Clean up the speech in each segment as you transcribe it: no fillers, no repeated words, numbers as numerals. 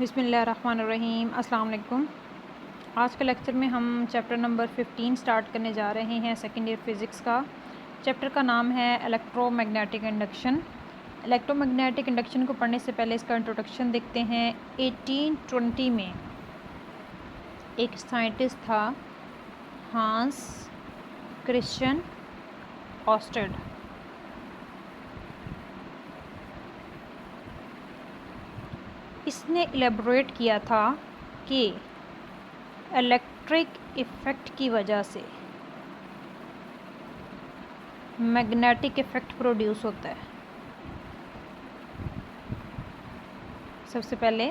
बिस्मिल्लाहिर्रहमानिर्रहीम। अस्सलाम वालेकुम। आज के लेक्चर में हम चैप्टर नंबर 15 स्टार्ट करने जा रहे हैं, सेकेंड ईयर फ़िज़िक्स का। चैप्टर का नाम है इलेक्ट्रोमैग्नेटिक इंडक्शन। इलेक्ट्रोमैग्नेटिक इंडक्शन को पढ़ने से पहले इसका इंट्रोडक्शन देखते हैं। 1820 में एक साइंटिस्ट था, हांस क्रिश्चियन ऑस्टेड। इसने एलेबोरेट किया था कि इलेक्ट्रिक इफ़ेक्ट की वजह से मैग्नेटिक इफ़ेक्ट प्रोड्यूस होता है। सबसे पहले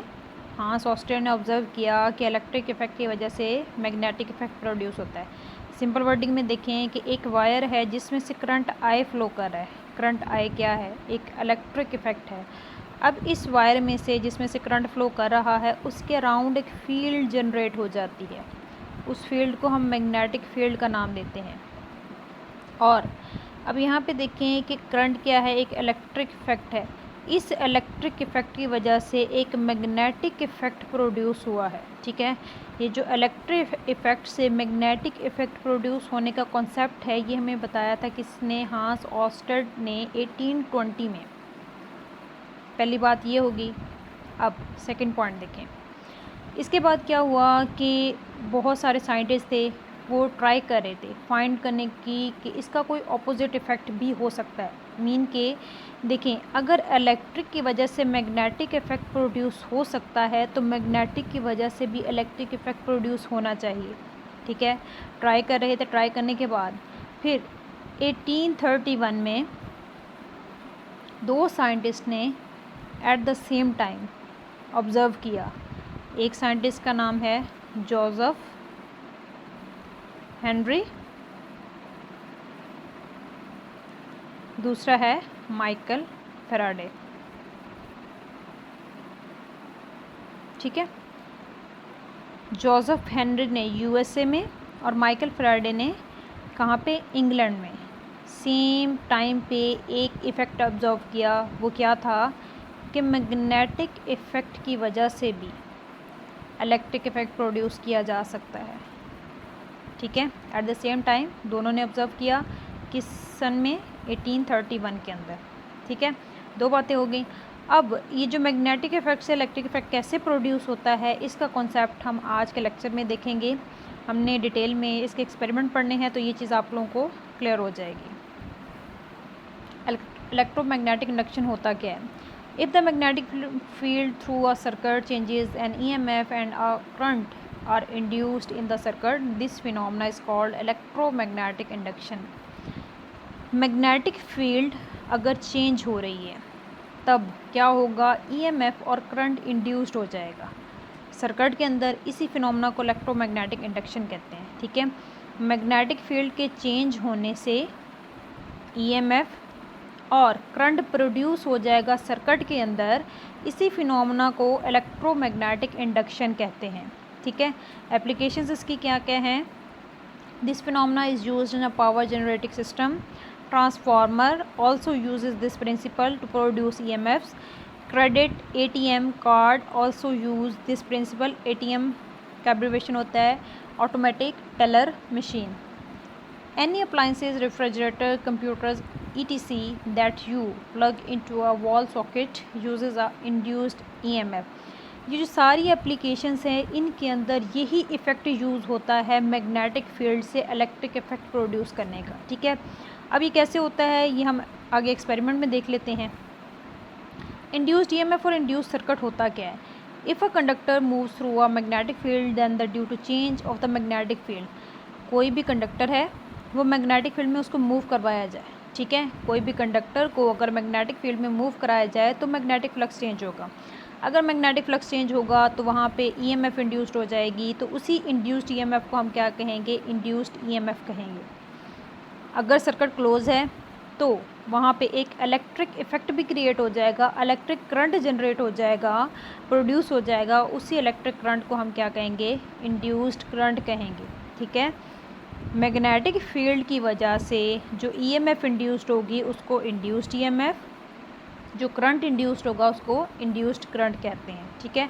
हांस ऑस्टेड ने ऑब्ज़र्व किया कि इलेक्ट्रिक इफ़ेक्ट की वजह से मैग्नेटिक इफ़ेक्ट प्रोड्यूस होता है। सिंपल वर्डिंग में देखें कि एक वायर है जिसमें से करंट आई फ्लो कर रहा है। करंट आई क्या है? एक इलेक्ट्रिक इफ़ेक्ट है। अब इस वायर में से जिसमें से करंट फ्लो कर रहा है उसके अराउंड एक फ़ील्ड जनरेट हो जाती है। उस फील्ड को हम मैग्नेटिक फील्ड का नाम देते हैं। और अब यहाँ पे देखें कि करंट क्या है? एक इलेक्ट्रिक इफ़ेक्ट है। इस इलेक्ट्रिक इफ़ेक्ट की वजह से एक मैग्नेटिक इफ़ेक्ट प्रोड्यूस हुआ है। ठीक है, ये जो इलेक्ट्रिक इफ़ेक्ट से मैग्नेटिक इफ़ेक्ट प्रोड्यूस होने का कॉन्सेप्ट है, ये हमें बताया था किसने? हांस ऑस्टेड ने 1820 में। पहली बात ये होगी। अब सेकंड पॉइंट देखें। इसके बाद क्या हुआ कि बहुत सारे साइंटिस्ट थे, वो ट्राई कर रहे थे फाइंड करने की कि इसका कोई ऑपोजिट इफ़ेक्ट भी हो सकता है। मीन के देखें, अगर इलेक्ट्रिक की वजह से मैग्नेटिक इफ़ेक्ट प्रोड्यूस हो सकता है तो मैग्नेटिक की वजह से भी इलेक्ट्रिक इफ़ेक्ट प्रोड्यूस होना चाहिए। ठीक है, ट्राई कर रहे थे। ट्राई करने के बाद फिर 1831 में दो साइंटिस्ट ने at the same time observe किया। एक साइंटिस्ट का नाम है जोसेफ हेनरी, दूसरा है माइकल फैराडे। ठीक है, जोसेफ हेनरी ने यूएसए में और माइकल फैराडे ने कहाँ पे? इंग्लैंड में। सेम टाइम पे एक इफ़ेक्ट ऑब्ज़र्व किया। वो क्या था कि मैग्नेटिक इफ़ेक्ट की वजह से भी इलेक्ट्रिक इफ़ेक्ट प्रोड्यूस किया जा सकता है। ठीक है, एट द सेम टाइम दोनों ने ऑब्ज़र्व किया। किस सन में? 1831 के अंदर। ठीक है, दो बातें हो गई। अब ये जो मैग्नेटिक इफ़ेक्ट से इलेक्ट्रिक इफ़ेक्ट कैसे प्रोड्यूस होता है, इसका कॉन्सेप्ट हम आज के लेक्चर में देखेंगे। हमने डिटेल में इसके एक्सपेरिमेंट पढ़ने हैं, तो ये चीज़ आप लोगों को क्लियर हो जाएगी। इलेक्ट्रोमैग्नेटिक इंडक्शन होता क्या है? If the magnetic field through a circuit changes, an EMF and a current are induced in the circuit, this phenomena is called electromagnetic induction. Magnetic field अगर चेंज हो रही है तब क्या होगा? EMF और करंट इंड्यूस्ड हो जाएगा सर्किट के अंदर। इसी फिनोमेना को इलेक्ट्रोमैग्नेटिक इंडक्शन कहते हैं। ठीक है, मैग्नेटिक फील्ड के चेंज होने से EMF और करंट प्रोड्यूस हो जाएगा सर्किट के अंदर। इसी फिनोमेना को इलेक्ट्रोमैग्नेटिक इंडक्शन कहते हैं। ठीक है, एप्लीकेशंस इसकी क्या क्या हैं? This phenomena is used in a power generating system. Transformer also uses this principle to produce EMFs. Credit ATM card also use this principle. ATM का एब्रिविएशन होता है automatic teller machine. Any appliances, refrigerator, computers, etc. that you plug into a wall socket uses a induced EMF. ये जो सारी applications हैं, इनके अंदर यही इफ़ेक्ट यूज़ होता है मैग्नेटिक फील्ड से इलेक्ट्रिक इफ़ेक्ट प्रोड्यूस करने का। ठीक है, अब ये कैसे होता है ये हम आगे एक्सपेरिमेंट में देख लेते हैं। इंड्यूस्ड EMF और इंड्यूस्ड सर्किट होता क्या है? If a conductor moves through a magnetic field then the due to change of the magnetic field. कोई भी कंडक्टर है, वो मैग्नेटिक फील्ड में उसको मूव करवाया जाए। ठीक है, कोई भी कंडक्टर को अगर मैग्नेटिक फील्ड में मूव कराया जाए तो मैग्नेटिक फ्लक्स चेंज होगा। अगर मैग्नेटिक फ्लक्स चेंज होगा तो वहाँ पे EMF इंड्यूस्ड हो जाएगी। तो उसी इंड्यूस्ड EMF को हम क्या कहेंगे? इंड्यूस्ड EMF कहेंगे। अगर सर्किट क्लोज है तो वहाँ पे एक इलेक्ट्रिक इफ़ेक्ट भी क्रिएट हो जाएगा, इलेक्ट्रिक करंट जनरेट हो जाएगा, प्रोड्यूस हो जाएगा। उसी इलेक्ट्रिक करंट को हम क्या कहेंगे? इंड्यूस्ड करंट कहेंगे। ठीक है, मैग्नेटिक फील्ड की वजह से जो EMF इंड्यूस्ड होगी उसको इंड्यूस्ड EMF, जो करंट इंड्यूस्ड होगा उसको इंड्यूस्ड करंट कहते हैं। ठीक है,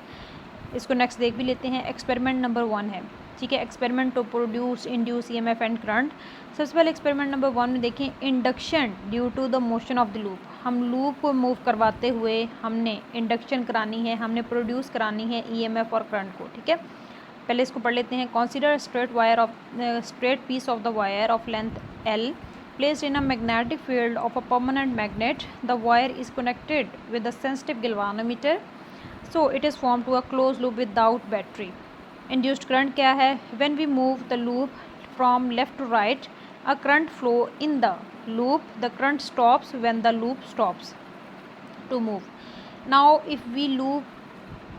इसको नेक्स्ट देख भी लेते हैं। एक्सपेरिमेंट नंबर 1 है, ठीक है, experiment to produce induce EMF and current. सबसे पहले एक्सपेरिमेंट नंबर 1 में देखें, induction due to the motion of the loop. हम लूप को मूव करवाते हुए हमने इंडक्शन करानी है, हमने प्रोड्यूस करानी है ईएमएफ और करंट को, ठीक है। पहले इसको पढ़ लेते हैं। Consider straight piece of the wire of length L placed in a magnetic field of a permanent magnet. The wire is connected with a sensitive galvanometer, so it is formed to a closed loop without battery. Induced current क्या है? When we move the loop from left to right, a current flow in the loop. The current stops when the loop stops to move. Now if we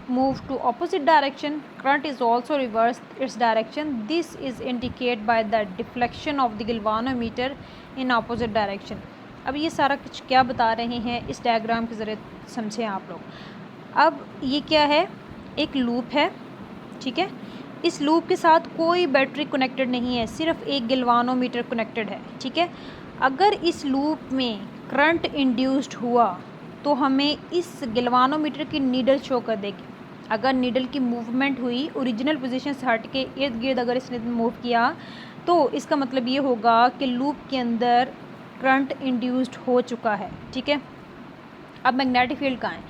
move to opposite direction, current is also reversed its direction. This is indicated by the deflection of the galvanometer in opposite direction. अब ये सारा कुछ क्या बता रहे हैं इस diagram के ज़रिए समझें आप लोग। अब ये क्या है, एक लूप है, ठीक है। इस लूप के साथ कोई बैटरी कनेक्टेड नहीं है, सिर्फ एक गैल्वानोमीटर कनेक्टेड है, ठीक है। अगर इस लूप में करंट इंड्यूस्ड हुआ तो हमें इस गैल्वानोमीटर की नीडल शो कर देगी। अगर नीडल की मूवमेंट हुई ओरिजिनल पोजीशन से हट के इर्द गिर्द अगर इसने मूव किया तो इसका मतलब ये होगा कि लूप के अंदर करंट इंड्यूस्ड हो चुका है, ठीक है। अब मैग्नेटिक फील्ड कहाँ है?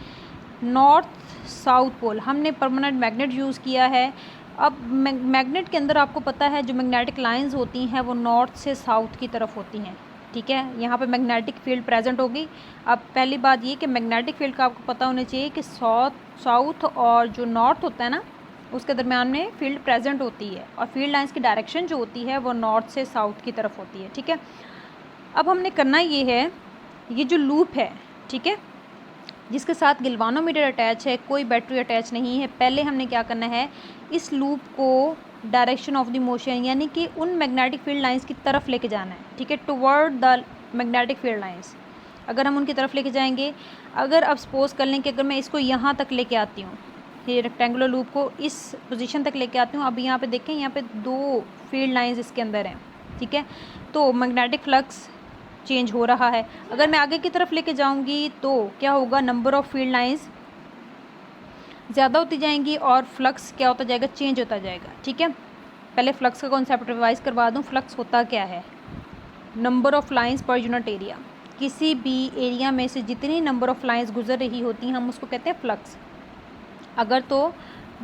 North south pole. हमने परमानेंट मैग्नेट यूज़ किया है। अब मैग्नेट के अंदर आपको पता है जो मैग्नेटिक लाइंस होती हैं वो नॉर्थ से साउथ की तरफ होती हैं, ठीक है। यहाँ पे मैग्नेटिक फील्ड प्रेजेंट होगी। अब पहली बात ये कि मैग्नेटिक फील्ड का आपको पता होना चाहिए कि साउथ और जो नॉर्थ होता है ना उसके दरमियान में फील्ड प्रेजेंट होती है और फील्ड लाइंस की डायरेक्शन जो होती है वो नॉर्थ से साउथ की तरफ होती है, ठीक है। अब हमने करना ये है, ये जो लूप है, ठीक है, जिसके साथ गैल्वानोमीटर अटैच है, कोई बैटरी अटैच नहीं है, पहले हमने क्या करना है, इस लूप को डायरेक्शन ऑफ द मोशन यानी कि उन मैग्नेटिक फील्ड लाइंस की तरफ लेके जाना है, ठीक है, toward the magnetic field lines. अगर हम उनकी तरफ लेके जाएंगे, अगर अब सपोज कर लें कि अगर मैं इसको यहाँ तक लेके आती हूँ, ये रेक्टेंगुलर लूप को इस पोजीशन तक लेके आती हूँ, अब यहाँ पे देखें, यहाँ पे 2 फील्ड लाइंस इसके अंदर हैं, ठीक है, तो मैग्नेटिक फ्लक्स चेंज हो रहा है। अगर मैं आगे की तरफ लेके जाऊंगी तो क्या होगा, नंबर ऑफ़ फील्ड लाइंस ज़्यादा होती जाएंगी और फ्लक्स क्या होता जाएगा, चेंज होता जाएगा, ठीक है। पहले फ्लक्स का कॉन्सेप्ट रिवाइज करवा दूं। फ्लक्स होता क्या है, number of lines per unit area. किसी भी एरिया में से जितनी नंबर ऑफ़ लाइंस गुजर रही होती हैं हम उसको कहते हैं फ्लक्स। अगर तो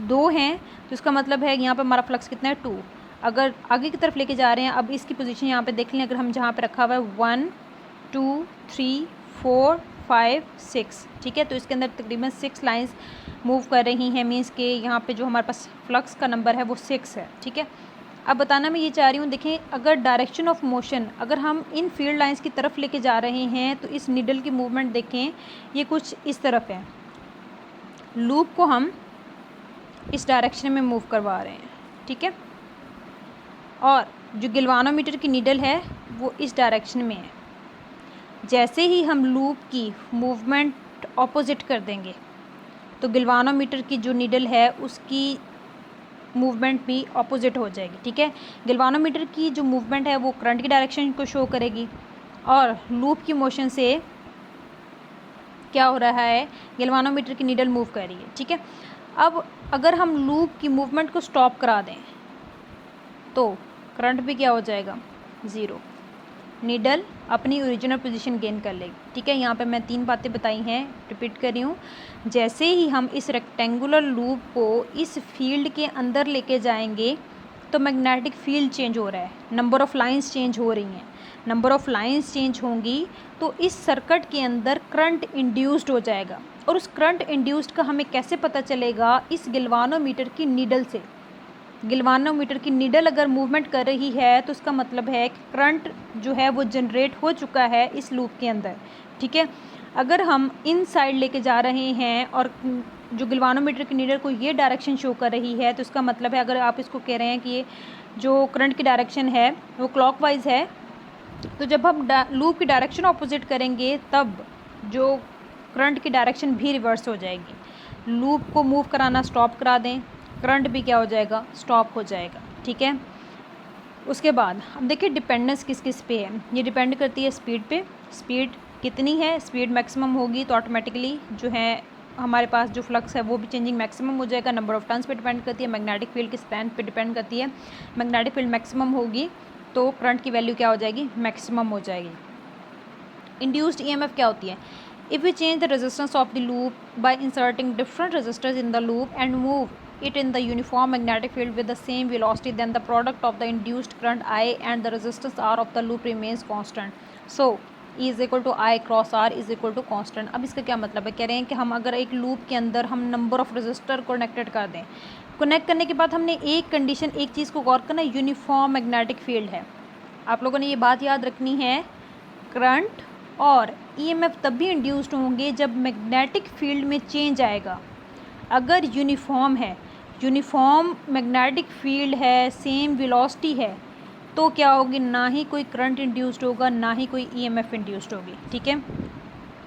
2 हैं तो इसका मतलब है यहाँ पर हमारा फ्लक्स कितना है, 2। अगर आगे की तरफ लेके जा रहे हैं, अब इसकी पोजीशन यहाँ पे देख लें, अगर हम जहाँ पे रखा हुआ है 1 2 3 4 5 6, ठीक है, तो इसके अंदर तकरीबन 6 लाइंस मूव कर रही हैं, मींस के यहाँ पे जो हमारे पास फ्लक्स का नंबर है वो 6 है, ठीक है। अब बताना मैं ये चाह रही हूँ, देखें, अगर डायरेक्शन ऑफ मोशन अगर हम इन फील्ड लाइंस की तरफ लेके जा रहे हैं तो इस नीडल की मूवमेंट देखें, ये कुछ इस तरफ है। लूप को हम इस डायरेक्शन में मूव करवा रहे हैं, ठीक है, और जो गैल्वानोमीटर की नीडल है वो इस डायरेक्शन में है। जैसे ही हम लूप की मूवमेंट ऑपोजिट कर देंगे तो गैल्वानोमीटर की जो नीडल है उसकी मूवमेंट भी ऑपोजिट हो जाएगी, ठीक है। गैल्वानोमीटर की जो मूवमेंट है वो करंट की डायरेक्शन को शो करेगी और लूप की मोशन से क्या हो रहा है, गैल्वानोमीटर की नीडल मूव कर रही है, ठीक है। अब अगर हम लूप की मूवमेंट को स्टॉप करा दें तो करंट भी क्या हो जाएगा, 0। नीडल अपनी ओरिजिनल पोजीशन गेन कर लेगी, ठीक है। यहाँ पे मैं 3 बातें बताई हैं, रिपीट कर रही हूँ। जैसे ही हम इस रेक्टेंगुलर लूप को इस फील्ड के अंदर लेके जाएंगे तो मैग्नेटिक फील्ड चेंज हो रहा है, नंबर ऑफ़ लाइंस चेंज हो रही हैं। नंबर ऑफ़ लाइंस चेंज होंगी तो इस सर्किट के अंदर करंट इंड्यूस्ड हो जाएगा, और उस करंट इंड्यूस्ड का हमें कैसे पता चलेगा, इस गैल्वानोमीटर की नीडल से। गैल्वानोमीटर की नीडल अगर मूवमेंट कर रही है तो इसका मतलब है कि करंट जो है वो जनरेट हो चुका है इस लूप के अंदर, ठीक है। अगर हम इन साइड लेके जा रहे हैं और जो गैल्वानोमीटर की नीडल को ये डायरेक्शन शो कर रही है तो इसका मतलब है, अगर आप इसको कह रहे हैं कि ये जो करंट की डायरेक्शन है वो क्लॉकवाइज है, तो जब हम लूप की डायरेक्शन ऑपोजिट करेंगे तब जो करंट की डायरेक्शन भी रिवर्स हो जाएगी। लूप को मूव कराना स्टॉप करा दें, करंट भी क्या हो जाएगा, स्टॉप हो जाएगा, ठीक है। उसके बाद अब देखिए डिपेंडेंस किस किस पे है, ये डिपेंड करती है स्पीड पे। स्पीड कितनी है, स्पीड मैक्सिमम होगी तो ऑटोमेटिकली जो है हमारे पास जो फ्लक्स है वो भी चेंजिंग मैक्सिमम हो जाएगा, नंबर ऑफ टर्न्स पे डिपेंड करती है, मैग्नेटिक फील्ड की स्ट्रेंथ पे डिपेंड करती है। मैग्नेटिक फील्ड मैक्सिमम होगी तो करंट की वैल्यू क्या हो जाएगी, मैक्सिमम हो जाएगी। इंड्यूस्ड ईएमएफ क्या होती है? If we change the resistance of the loop by inserting different resistors in the loop and move it in the uniform magnetic field with the same velocity, then the product of the induced current I and the resistance R of the loop remains constant. So E is equal to I cross R is equal to constant. अब इसका क्या मतलब है? कह रहे हैं कि हम अगर एक लूप के अंदर हम नंबर ऑफ रजिस्टर कनेक्टेड कर दें, कनेक्ट करने के बाद हमने एक कंडीशन, एक चीज़ को गौर करना, यूनिफॉर्म मैग्नेटिक फील्ड है। आप लोगों ने ये बात याद रखनी है, करंट और ईएमएफ तब भी इंड्यूस्ड होंगे जब मैग्नेटिक फील्ड में चेंज आएगा। अगर यूनिफॉर्म है, यूनिफॉर्म मैग्नेटिक फील्ड है, सेम वेलोसिटी है, तो क्या होगी, ना ही कोई करंट इंड्यूस्ड होगा, ना ही कोई ईएमएफ इंड्यूस्ड होगी। ठीक है,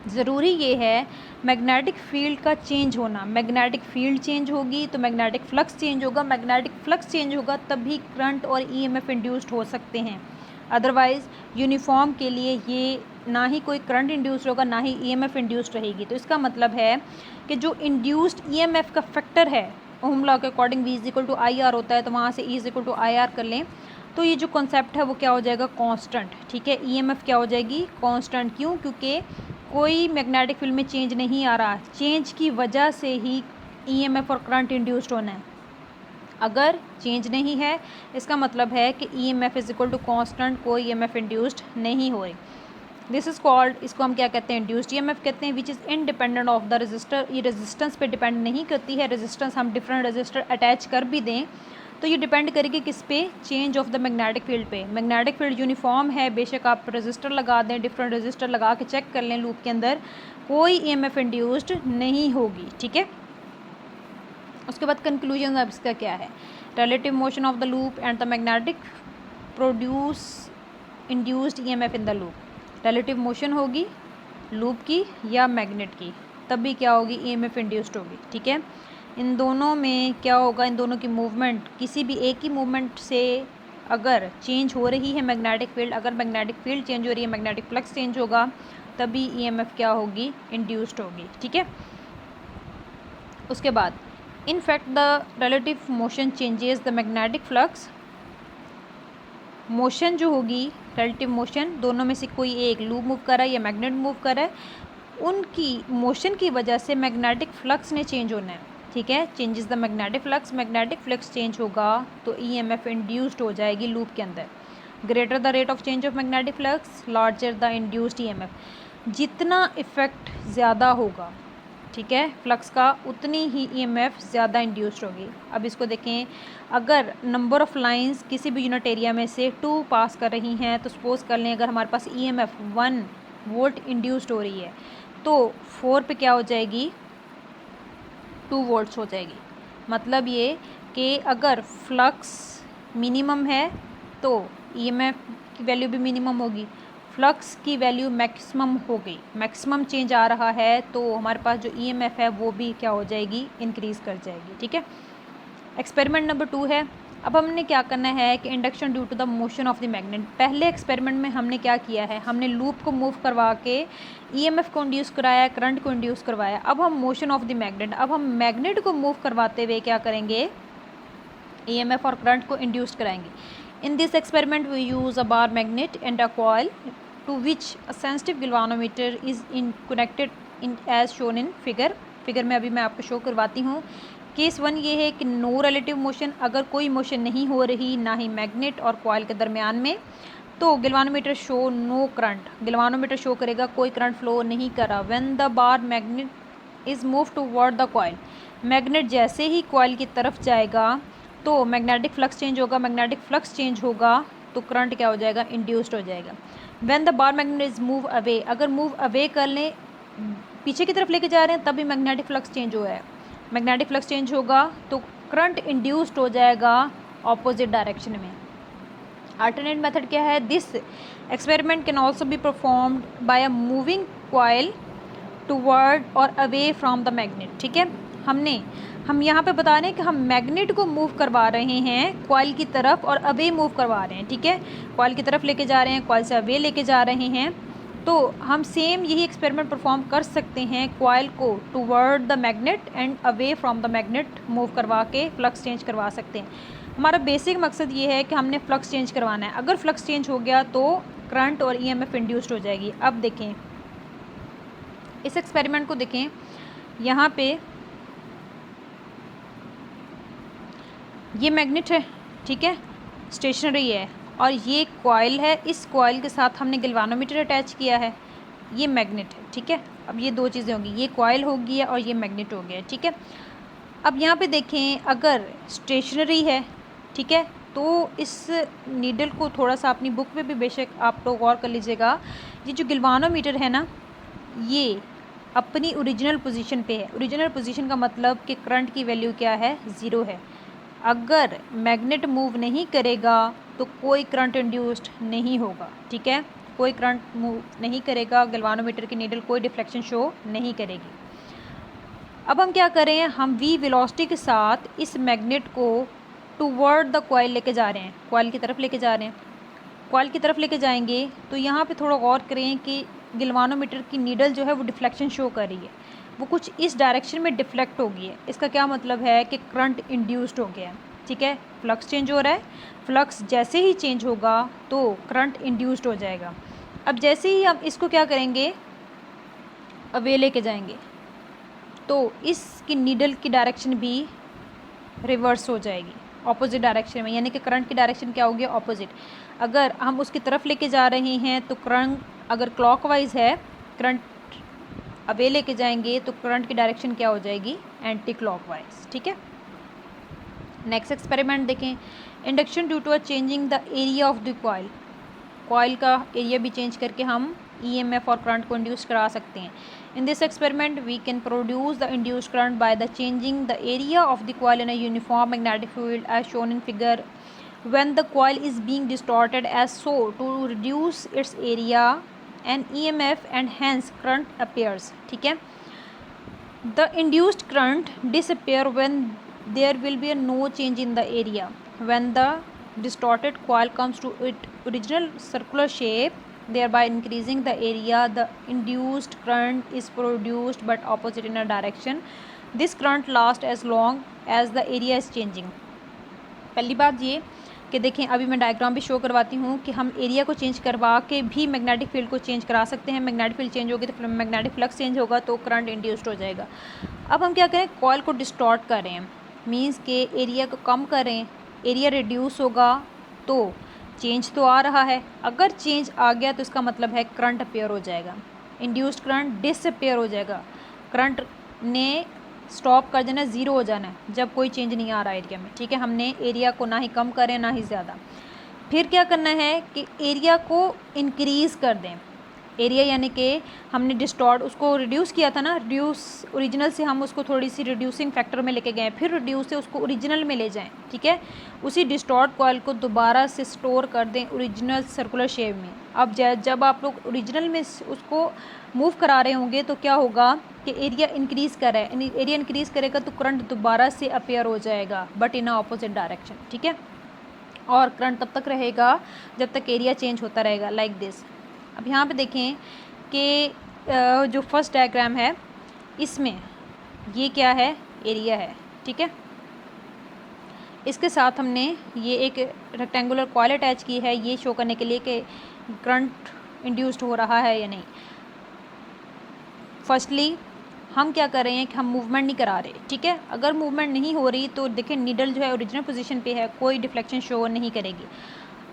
ज़रूरी ये है मैग्नेटिक फील्ड का चेंज होना। मैग्नेटिक फील्ड चेंज होगी तो मैग्नेटिक फ्लक्स चेंज होगा, मैग्नेटिक फ्लक्स चेंज होगा तभी करंट और ईएमएफ इंड्यूस्ड हो सकते हैं। अदरवाइज़ यूनिफॉर्म के लिए ये ना ही कोई करंट इंड्यूस्ड होगा, ना ही ईएमएफ इंड्यूस्ड रहेगी। तो इसका मतलब है कि जो इंड्यूस्ड ईएमएफ का फैक्टर है, ओम लॉ के according V is equal to I R होता है, तो वहाँ से E is equal to I R कर लें तो ये जो कॉन्सेप्ट है वो क्या हो जाएगा, कांस्टेंट। ठीक है, ईएमएफ क्या हो जाएगी, कांस्टेंट। क्यों? क्योंकि कोई मैग्नेटिक फील्ड में चेंज नहीं आ रहा, चेंज की वजह से ही ईएमएफ और करंट इंड्यूस्ड होना है। अगर चेंज नहीं है इसका मतलब है कि EMF is equal to constant, कोई ईएमएफ इंड्यूस्ड नहीं हो रही। दिस इज़ कॉल्ड, इसको हम क्या कहते हैं, इंड्यूस्ड ईएमएफ कहते हैं, which is independent of the resistor. ये रेजिस्टेंस पे डिपेंड नहीं करती है, रेजिस्टेंस हम डिफरेंट रेजिस्टर अटैच कर भी दें तो ये डिपेंड करेगी किस पे, change of the magnetic field पे। मैग्नेटिक फील्ड यूनिफॉर्म है, बेशक आप रेजिस्टर लगा दें, डिफरेंट रेजिस्टर लगा के चेक कर लें लूप के अंदर, कोई ईएमएफ इंड्यूस्ड नहीं होगी। ठीक है, उसके बाद कंक्लूजन अब इसका क्या है, relative motion of the loop and the magnetic produce induced EMF in the loop. Relative motion होगी लूप की या मैग्नेट की, तब भी क्या होगी, ईएमएफ इंड्यूस्ड होगी। ठीक है, इन दोनों में क्या होगा, इन दोनों की मूवमेंट, किसी भी एक ही मूवमेंट से अगर चेंज हो रही है मैग्नेटिक फील्ड, अगर मैग्नेटिक फील्ड चेंज हो रही है, मैग्नेटिक फ्लक्स चेंज होगा, तभी ईएमएफ क्या होगी, इंड्यूस्ड होगी। ठीक है, उसके बाद in fact the relative motion changes the magnetic flux. Motion जो होगी, रिलेटिव मोशन, दोनों में से कोई एक, लूप मूव कर रहा है या मैग्नेट मूव कर रहा है, उनकी मोशन की वजह से मैग्नेटिक फ्लक्स ने चेंज होना है। ठीक है, changes the magnetic flux, magnetic flux change होगा तो ईएमएफ इंड्यूस्ड हो जाएगी लूप के अंदर। Greater the rate of change of magnetic flux, larger the induced EMF. जितना इफेक्ट ज़्यादा होगा, ठीक है, फ्लक्स का, उतनी ही ईएमएफ ज़्यादा इंड्यूस्ड होगी। अब इसको देखें, अगर नंबर ऑफ़ लाइंस किसी भी यूनिट एरिया में से 2 पास कर रही हैं तो सपोज़ कर लें अगर हमारे पास ईएमएफ 1 वोल्ट इंड्यूस्ड हो रही है तो 4 पे क्या हो जाएगी, 2 वोल्ट्स हो जाएगी। मतलब ये कि अगर फ्लक्स मिनिमम है तो ईएमएफ की वैल्यू भी मिनिमम होगी, फ्लक्स की वैल्यू मैक्सिमम हो गई, मैक्सिमम चेंज आ रहा है तो हमारे पास जो ईएमएफ है वो भी क्या हो जाएगी, इंक्रीज़ कर जाएगी। ठीक है, एक्सपेरिमेंट नंबर 2 है। अब हमने क्या करना है कि induction due to the motion of the magnet. पहले एक्सपेरिमेंट में हमने क्या किया है, हमने लूप को मूव करवा के ईएमएफ को इंड्यूस कराया, करंट को इंड्यूस करवाया। अब हम मोशन ऑफ द मैग्नेट, अब हम मैग्नेट को मूव करवाते हुए क्या करेंगे, ईएमएफ और करंट को इंड्यूस कराएंगे। In this experiment we use a bar magnet and a coil to which a sensitive galvanometer is connected in as shown in figure में अभी मैं आपको शो करवाती हूँ। केस 1 ये है कि नो रिलेटिव मोशन, अगर कोई मोशन नहीं हो रही ना ही मैग्नेट और कॉइल के दरमियान में, तो galvanometer show no current, galvanometer show करेगा कोई करंट फ्लो नहीं कर रहा। When the bar magnet is move toward the coil, magnet जैसे ही कॉइल की तरफ जाएगा तो मैग्नेटिक फ्लक्स चेंज होगा, मैग्नेटिक फ्लक्स चेंज होगा तो करंट क्या हो जाएगा, इंड्यूस्ड हो जाएगा। When the bar magnet is move away, अगर मूव अवे कर लें, पीछे की तरफ लेके जा रहे हैं, तभी मैग्नेटिक फ्लक्स चेंज हो रहा है, मैग्नेटिक फ्लक्स चेंज होगा तो करंट इंड्यूस्ड हो जाएगा ऑपोजिट डायरेक्शन में। अल्टरनेट मेथड क्या है, this experiment can also be performed by a moving coil toward और अवे फ्रॉम द मैग्नेट। ठीक है, हम यहाँ पे बता रहे हैं कि हम मैग्नेट को मूव करवा रहे हैं कॉइल की तरफ और अवे मूव करवा रहे हैं। ठीक है, कॉइल की तरफ लेके जा रहे हैं, कॉइल से अवे लेके जा रहे हैं। तो हम सेम यही एक्सपेरिमेंट परफॉर्म कर सकते हैं, कॉइल को toward the magnet and away from the magnet move करवा के फ्लक्स चेंज करवा सकते हैं। हमारा बेसिक मकसद ये है कि हमने फ्लक्स चेंज करवाना है। अगर फ्लक्स चेंज हो गया तो करंट और ईएमएफ इंड्यूस्ड हो जाएगी। अब देखें इस एक्सपेरिमेंट को, देखें यहाँ पे ये मैग्नेट है, ठीक है, स्टेशनरी है, और ये कॉइल है। इस कॉइल के साथ हमने गैल्वानोमीटर अटैच किया है, ये मैग्नेट है, ठीक है। अब ये दो चीज़ें होंगी, ये कॉइल हो गया और ये मैग्नेट हो गया, ठीक है। अब यहाँ पे देखें अगर स्टेशनरी है, ठीक है, तो इस नीडल को थोड़ा सा अपनी बुक में भी बेशक आप लोग गौर कर लीजिएगा, ये जो गैल्वानोमीटर है ना, ये अपनी ओरिजिनल पोजीशन पे है। ओरिजिनल पोजीशन का मतलब कि करंट की वैल्यू क्या है, ज़ीरो है। अगर मैग्नेट मूव नहीं करेगा तो कोई करंट इंड्यूस्ड नहीं होगा, ठीक है, कोई करंट मूव नहीं करेगा, गैल्वानोमीटर की नीडल कोई डिफ्लेक्शन शो नहीं करेगी। अब हम क्या करें, हम वी वेलोसिटी के साथ इस मैग्नेट को टूवर्ड द कॉइल लेके जा रहे हैं, कॉइल की तरफ लेके जा रहे हैं। कॉइल की तरफ लेके जाएंगे तो यहाँ पे थोड़ा गौर करें कि गैल्वानोमीटर की नीडल जो है वो डिफ्लेक्शन शो कर रही है, वो कुछ इस डायरेक्शन में डिफ्लेक्ट हो गई है। इसका क्या मतलब है कि करंट इंड्यूस्ड हो गया है, ठीक है, फ्लक्स चेंज हो रहा है। फ्लक्स जैसे ही चेंज होगा तो करंट इंड्यूस्ड हो जाएगा। अब जैसे ही हम इसको क्या करेंगे, अवे लेके जाएंगे, तो इसकी नीडल की डायरेक्शन भी रिवर्स हो जाएगी, ऑपोजिट डायरेक्शन में, यानी कि करंट की डायरेक्शन क्या होगी, ऑपोजिट। अगर हम उसकी तरफ लेके जा रहे हैं तो करंट अगर क्लॉकवाइज है, करंट अवे लेके जाएंगे तो करंट की डायरेक्शन क्या हो जाएगी, एंटी क्लॉकवाइज, ठीक है। नेक्स्ट एक्सपेरिमेंट देखें, induction due to a changing the area of the coil. Coil का एरिया भी चेंज करके हम ईएमएफ और करंट को इंड्यूस करा सकते हैं। In this experiment we can produce the induced current by the changing the area of the coil in a uniform magnetic field as shown in figure when the coil is being distorted as so to reduce its area and EMF and hence current appears, ठीक है। The induced current disappear when there will be a no change in the area. When the distorted coil comes to its original circular shape, thereby increasing the area, the induced current is produced but opposite in a direction. This current lasts as long as the area is changing. पहली बात ये कि देखें, अभी मैं diagram भी show करवाती हूँ कि हम एरिया को चेंज करवा के भी मैग्नेटिक फील्ड को चेंज करा सकते हैं। मैग्नेटिक फील्ड चेंज होगी तो मैग्नेटिक फ्लक्स चेंज होगा तो करंट इंड्यूस्ड हो जाएगा। अब हम क्या करें, कॉइल को डिस्टॉर्ट कर रहे हैं, मींस के एरिया को कम करें, एरिया रिड्यूस होगा तो चेंज तो आ रहा है। अगर चेंज आ गया तो इसका मतलब है करंट अपेयर हो जाएगा, इंड्यूस्ड करंट डिसअपेयर हो जाएगा, करंट ने स्टॉप कर देना, ज़ीरो हो जाना है जब कोई चेंज नहीं आ रहा एरिया में, ठीक है। हमने एरिया को ना ही कम करें ना ही ज़्यादा। फिर क्या करना है कि एरिया को इंक्रीज़ कर दें। एरिया यानी कि हमने डिस्टॉर्ट उसको रिड्यूस किया था ना, रिड्यूस ओरिजिनल से हम उसको थोड़ी सी रिड्यूसिंग फैक्टर में लेके गए, फिर रिड्यूस से उसको ओरिजिनल में ले जाएं, ठीक है। उसी डिस्टॉर्ट कॉइल को दोबारा से स्टोर कर दें ओरिजिनल सर्कुलर शेप में। अब जब आप लोग ओरिजिनल में उसको मूव करा रहे होंगे तो क्या होगा कि एरिया इंक्रीज़ कर रहा है, एरिया इंक्रीज़ करेगा तो करंट दोबारा से अपेयर हो जाएगा बट इन अपोजिट डायरेक्शन, ठीक है। और करंट तब तक रहेगा जब तक एरिया चेंज होता रहेगा, लाइक दिस। अब यहाँ पे देखें कि जो फर्स्ट डायग्राम है इसमें ये क्या है, एरिया है, ठीक है। इसके साथ हमने ये एक रेक्टेंगुलर कॉइल अटैच की है, ये शो करने के लिए कि करंट इंड्यूस्ड हो रहा है या नहीं। फर्स्टली हम क्या कर रहे हैं कि हम मूवमेंट नहीं करा रहे, ठीक है। अगर मूवमेंट नहीं हो रही तो देखें नीडल जो है ओरिजिनल पोजीशन पे है, कोई डिफ्लेक्शन शो नहीं करेगी।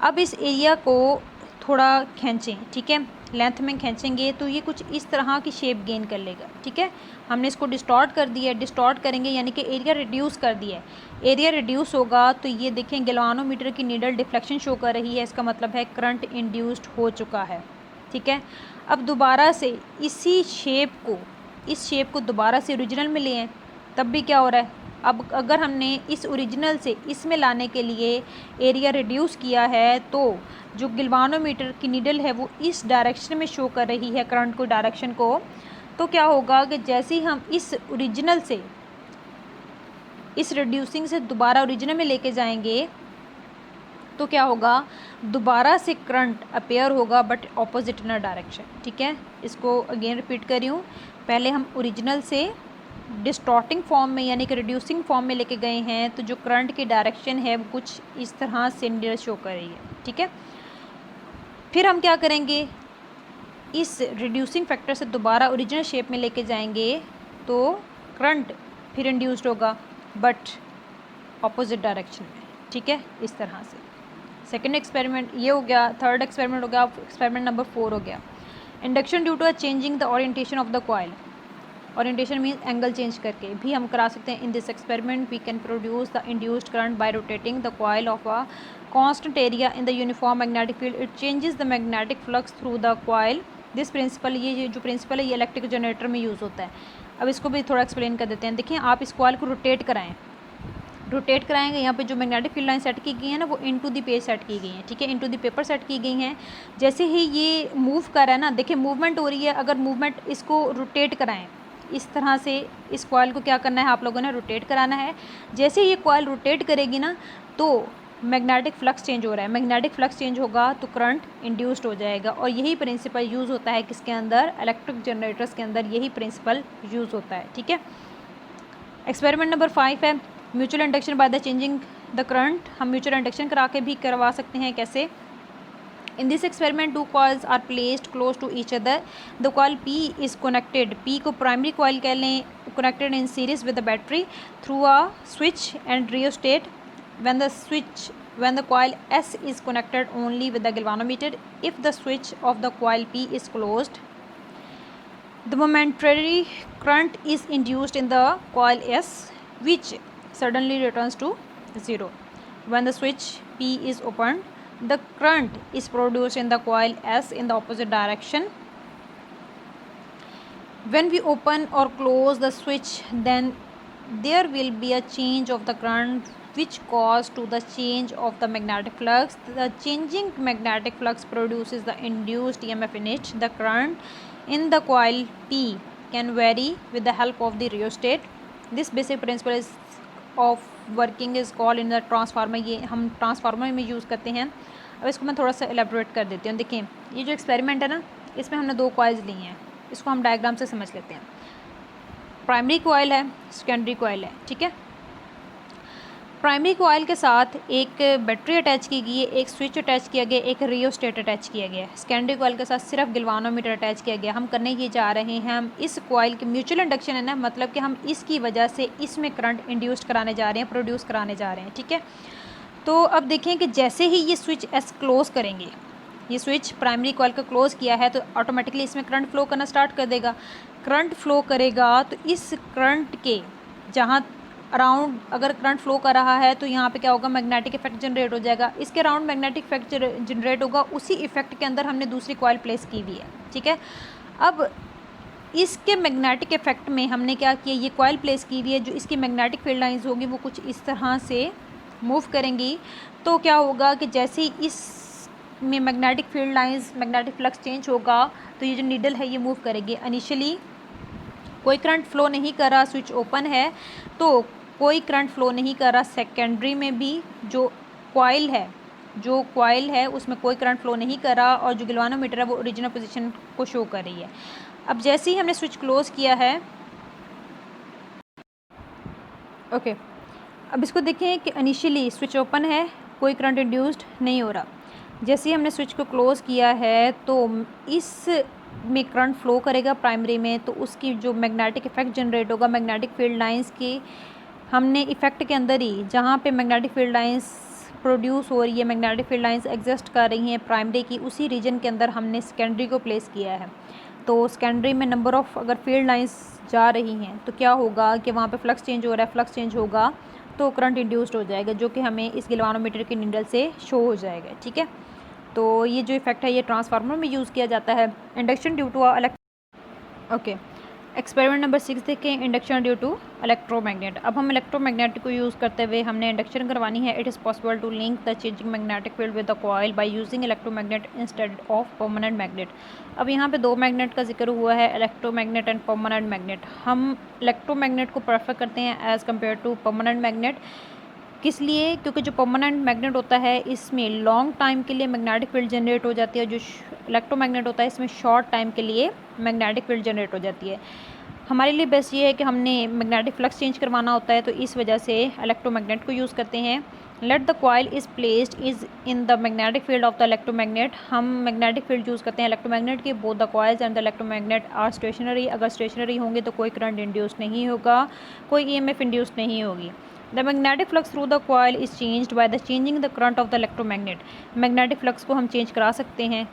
अब इस एरिया को थोड़ा खींचें, ठीक है, लेंथ में खींचेंगे तो ये कुछ इस तरह की शेप गेन कर लेगा, ठीक है। हमने इसको डिस्टॉर्ट कर दिया है, डिस्टॉर्ट करेंगे यानी कि एरिया रिड्यूस कर दिया है। एरिया रिड्यूस होगा तो ये देखें गैल्वानोमीटर की नीडल डिफ्लेक्शन शो कर रही है, इसका मतलब है करंट इंड्यूस्ड हो चुका है, ठीक है। अब दोबारा से इसी शेप को, इस शेप को दोबारा से ओरिजिनल में ले आए, तब भी क्या हो रहा है। अब अगर हमने इस ओरिजिनल से इसमें लाने के लिए एरिया रिड्यूस किया है तो जो गैल्वानोमीटर की नीडल है वो इस डायरेक्शन में शो कर रही है करंट को, डायरेक्शन को, तो क्या होगा कि जैसे ही हम इस ओरिजिनल से इस रिड्यूसिंग से दोबारा ओरिजिनल में लेके जाएंगे तो क्या होगा, दोबारा से करंट अपेयर होगा but opposite in a direction. ठीक है, इसको अगेन रिपीट कर रही हूँ। पहले हम ओरिजिनल से डिस्टॉर्टिंग फॉर्म में यानी कि रिड्यूसिंग फॉर्म में लेके गए हैं, तो जो करंट की डायरेक्शन है वो कुछ इस तरह से शो कर रही है। ठीक है, फिर हम क्या करेंगे, इस रिड्यूसिंग फैक्टर से दोबारा ओरिजिनल शेप में लेके जाएंगे तो करंट फिर इंड्यूस्ड होगा बट ऑपोजिट डायरेक्शन में। ठीक है, इस तरह से सेकेंड एक्सपेरिमेंट ये हो गया। थर्ड एक्सपेरिमेंट हो गया, एक्सपेरिमेंट नंबर 4 हो गया, induction due to a changing the orientation of the coil. Orientation means angle change करके भी हम करा सकते हैं। In this experiment we can produce the induced current by rotating the coil of a constant area in the uniform magnetic field. It changes the magnetic flux through the coil. This principle, ये जो principal है ये electric generator में use होता है। अब इसको भी थोड़ा एक्सप्लेन कर देते हैं। देखिए, आप इस कॉइल को रोटेट कराएंगे, यहाँ पे जो मैग्नेटिक फील्ड लाइन सेट की गई है ना वो इनटू द पेज सेट की गई है। ठीक है, इनटू द पेपर सेट की गई हैं। जैसे ही ये मूव कर रहा है ना, देखिए मूवमेंट हो रही है। अगर मूवमेंट इसको रोटेट कराएं इस तरह से, इस कॉइल को क्या करना है आप लोगों ने, रोटेट कराना है। जैसे ये कॉइल रोटेट करेगी ना तो मैग्नेटिक फ्लक्स चेंज हो रहा है, मैग्नेटिक फ्लक्स चेंज होगा तो करंट इंड्यूस्ड हो जाएगा। और यही प्रिंसिपल यूज़ होता है किसके अंदर, इलेक्ट्रिक जनरेटर्स के अंदर यही प्रिंसिपल यूज़ होता है। ठीक है, एक्सपेरिमेंट नंबर 5 है mutual induction by the changing the current. हम म्यूचुअल इंडक्शन करा के भी करवा सकते हैं। कैसे, in this experiment 2 coils are placed close to each other. The coil P is connected, P को प्राइमरी कॉइल कह लें, connected in series with the battery through a switch and rheostat. when the coil S is connected only with the galvanometer. If the switch of the coil P is closed, the momentary current is induced in the coil S, which suddenly returns to 0. When the switch P is opened, the current is produced in the coil S in the opposite direction. When we open or close the switch, then there will be a change of the current which cause to the change of the magnetic flux. The changing magnetic flux produces the induced EMF in it. The current in the coil P can vary with the help of the rheostat. This basic principle is of working is called in the transformer. ये हम transformer में use करते हैं। अब इसको मैं थोड़ा सा एलेबोरेट कर देती हूँ। देखिए, ये जो एक्सपेरिमेंट है ना, इसमें हमने 2 कॉइल्स ली हैं। इसको हम डायग्राम से समझ लेते हैं। प्राइमरी कॉइल है, सेकेंडरी कॉइल है। ठीक है, प्राइमरी कॉइल के साथ एक बैटरी अटैच की गई है, एक स्विच अटैच किया गया, एक रियोस्टेट अटैच किया गया है। सेकेंडरी कॉइल के साथ सिर्फ गैल्वानोमीटर अटैच किया गया। हम करने ये जा रहे हैं, हम इस कॉइल के म्यूचुअल इंडक्शन है ना, मतलब कि हम इसकी वजह से इसमें करंट इंड्यूस्ड कराने जा रहे हैं, प्रोड्यूस कराने जा रहे हैं। ठीक है, तो अब देखें कि जैसे ही ये स्विच एस क्लोज़ करेंगे, ये स्विच प्राइमरी कॉइल का क्लोज़ किया है तो ऑटोमेटिकली इसमें करंट फ्लो करना स्टार्ट कर देगा। करंट फ्लो करेगा तो इस करंट के जहाँ अराउंड अगर करंट फ्लो कर रहा है तो यहाँ पे क्या होगा, मैग्नेटिक इफेक्ट जनरेट हो जाएगा। इसके अराउंड मैग्नेटिक इफेक्ट जनरेट होगा, उसी इफेक्ट के अंदर हमने दूसरी कॉइल प्लेस की हुई है। ठीक है, अब इसके मैग्नेटिक इफेक्ट में हमने क्या किया, ये कॉइल प्लेस की हुई है, जो इसकी मैग्नेटिक फील्ड लाइंस होगी वो कुछ इस तरह से मूव करेंगी। तो क्या होगा कि जैसे ही इस में magnetic field lines, magnetic flux change होगा तो ये जो नीडल है ये मूव करेगी। इनिशियली कोई करंट फ्लो नहीं कर रहा, स्विच ओपन है तो कोई करंट फ्लो नहीं कर रहा। सेकेंडरी में भी जो कॉइल है उसमें कोई करंट फ्लो नहीं कर रहा और जो गैल्वानोमीटर है वो ओरिजिनल पोजीशन को शो कर रही है। अब जैसे ही हमने स्विच क्लोज़ किया है, ओके, अब इसको देखें कि इनिशियली स्विच ओपन है, कोई करंट इंड्यूस्ड नहीं हो रहा। जैसे ही हमने स्विच को क्लोज़ किया है तो इस में करंट फ्लो करेगा प्राइमरी में, तो उसकी जो मैग्नेटिक इफेक्ट जनरेट होगा, मैग्नेटिक फील्ड लाइंस की हमने इफेक्ट के अंदर ही जहाँ पे मैग्नेटिक फील्ड लाइंस प्रोड्यूस हो रही है, मैग्नेटिक फील्ड लाइंस एग्जिस्ट कर रही हैं प्राइमरी की, उसी रीजन के अंदर हमने सेकेंडरी को प्लेस किया है। तो सेकेंडरी में नंबर ऑफ़ अगर फील्ड लाइंस जा रही हैं तो क्या होगा कि वहाँ पे फ्लक्स चेंज हो रहा है, फ्लक्स चेंज होगा तो करंट इंड्यूस्ड हो जाएगा, जो कि हमें इस गैल्वानोमीटर के नीडल से शो हो जाएगा। ठीक है, तो ये जो इफेक्ट है ये ट्रांसफार्मर में यूज़ किया जाता है। Induction due to okay, experiment number 6 देखें, इंडक्शन ड्यू टू इलेक्ट्रोमैग्नेट। अब हम इलेक्ट्रोमैग्नेट को यूज़ करते हुए हमने इंडक्शन करवानी है। It is possible to link the changing magnetic field with the coil by using electromagnet instead of permanent magnet. अब यहाँ पे 2 मैग्नेट का जिक्र हुआ है, इलेक्ट्रोमैग्नेट एंड परमानेंट मैग्नेट। हम इलेक्ट्रोमैग्नेट को प्रेफर करते हैं as compare to permanent magnet. किस लिए? क्योंकि जो परमानेंट मैग्नेट होता है इसमें लॉन्ग टाइम के लिए मैग्नेटिक फील्ड जनरेट हो जाती है, जो इलेक्ट्रोमैग्नेट होता है इसमें शॉर्ट टाइम के लिए मैग्नेटिक फील्ड जनरेट हो जाती है। हमारे लिए बेस्ट ये है कि हमने मैग्नेटिक फ्लक्स चेंज करवाना होता है, तो इस वजह से इलेक्ट्रोमैग्नेट को यूज़ करते हैं। Let the coil is placed is in the magnetic field of the electromagnet. हम मैग्नेटिक फील्ड यूज़ करते हैं इलेक्ट्रोमैग्नेट के। Both the coils and the electromagnet are stationary. अगर स्टेशनरी होंगे तो कोई करंट इंड्यूस नहीं होगा, कोई ईएमएफ इंड्यूस नहीं होगी। The magnetic flux through the coil is changed by the changing the current of the electromagnet. Magnetic flux को हम चेंज करा सकते हैं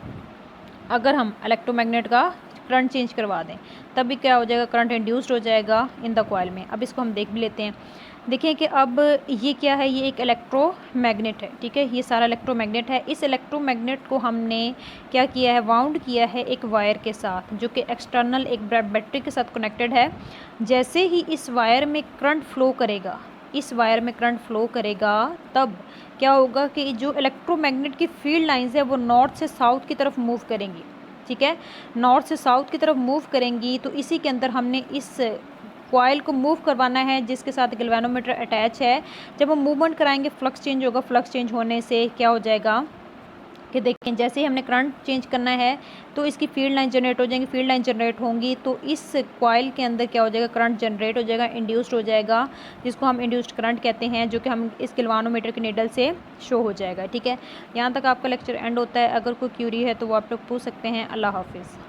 अगर हम इलेक्ट्रोमैग्नेट का करंट चेंज करवा दें, तभी क्या हो जाएगा, करंट इंड्यूस्ड हो जाएगा इन द कॉइल में। अब इसको हम देख भी लेते हैं। देखिए कि अब ये क्या है, ये एक इलेक्ट्रोमैग्नेट है, ठीक है, ये सारा इलेक्ट्रोमैग्नेट है। इस इलेक्ट्रोमैग्नेट को हमने क्या किया है, वाउंड किया है एक वायर के साथ, जो कि एक्सटर्नल एक बैटरी के साथ कनेक्टेड है। जैसे ही इस वायर में करंट फ्लो करेगा, इस वायर में करंट फ्लो करेगा, तब क्या होगा कि जो इलेक्ट्रोमैग्नेट की फील्ड लाइंस है वो नॉर्थ से साउथ की तरफ मूव करेंगी, ठीक है, नॉर्थ से साउथ की तरफ मूव करेंगी। तो इसी के अंदर हमने इस कॉइल को मूव करवाना है जिसके साथ गैल्वेनोमीटर अटैच है। जब हम मूवमेंट कराएंगे फ्लक्स चेंज होगा, फ्लक्स चेंज होने से क्या हो जाएगा कि देखें, जैसे ही हमने करंट चेंज करना है तो इसकी फील्ड लाइन जनरेट हो जाएंगी। फील्ड लाइन जनरेट होंगी तो इस कॉइल के अंदर क्या हो जाएगा, करंट जनरेट हो जाएगा, इंड्यूस्ड हो जाएगा, जिसको हम इंड्यूस्ड करंट कहते हैं, जो कि हम इस गैल्वेनोमीटर के नीडल से शो हो जाएगा। ठीक है, यहाँ तक आपका लेक्चर एंड होता है। अगर कोई क्यूरी है तो वो आप लोग पूछ सकते हैं। अल्लाह हाफिज़।